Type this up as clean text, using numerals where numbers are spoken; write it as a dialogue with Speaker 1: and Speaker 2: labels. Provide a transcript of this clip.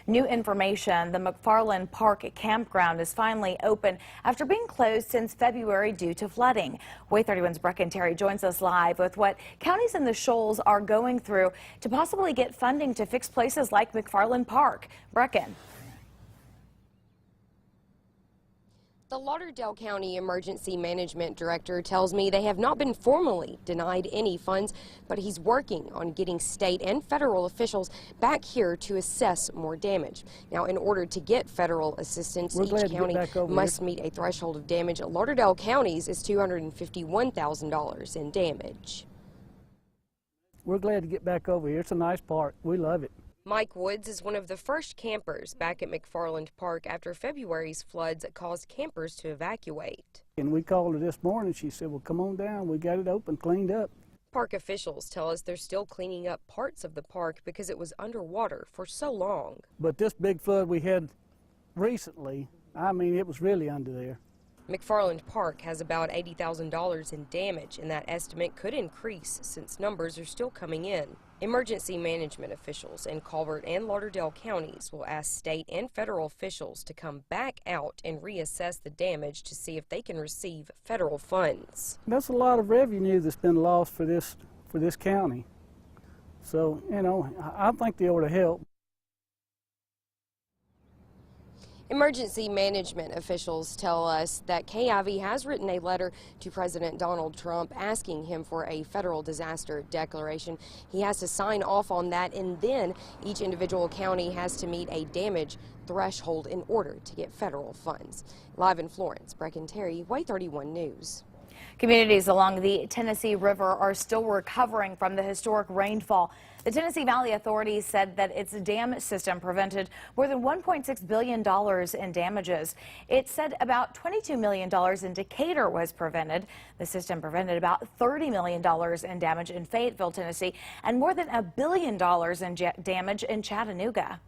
Speaker 1: New information: the McFarland Park campground is finally open after being closed since February due to flooding. WAY 31's Brecken Terry joins us live with what counties in the Shoals are going through to possibly get funding to fix places like McFarland Park. Brecken.
Speaker 2: The Lauderdale County Emergency Management Director tells me they have not been formally denied any funds, but he's working on getting state and federal officials back here to assess more damage. Now, in order to get federal assistance, each county must meet a threshold of damage. Lauderdale County's is $251,000 in damage.
Speaker 3: We're glad to get back over here. It's a nice park. We love it.
Speaker 2: Mike Woods is one of the first campers back at McFarland Park after February's floods caused campers to evacuate.
Speaker 3: And we called her this morning. She said, well, come on down. We got it open, cleaned up.
Speaker 2: Park officials tell us they're still cleaning up parts of the park because it was underwater for so long.
Speaker 3: But this big flood we had recently, I mean, it was really under there.
Speaker 2: McFarland Park has about $80,000 in damage, and that estimate could increase since numbers are still coming in. Emergency management officials in Calvert and Lauderdale counties will ask state and federal officials to come back out and reassess the damage to see if they can receive federal funds.
Speaker 3: That's a lot of revenue that's been lost for this county. So, you know, I think they ought to help.
Speaker 2: Emergency management officials tell us that KIV has written a letter to President Donald Trump asking him for a federal disaster declaration. He has to sign off on that, and then each individual county has to meet a damage threshold in order to get federal funds. Live in Florence, Brecken Terry, WAY 31 News.
Speaker 1: Communities along the Tennessee River are still recovering from the historic rainfall. The Tennessee Valley Authority said that its dam system prevented more than $1.6 billion in damages. It said about $22 million in Decatur was prevented. The system prevented about $30 million in damage in Fayetteville, Tennessee, and more than $1 billion in damage in Chattanooga.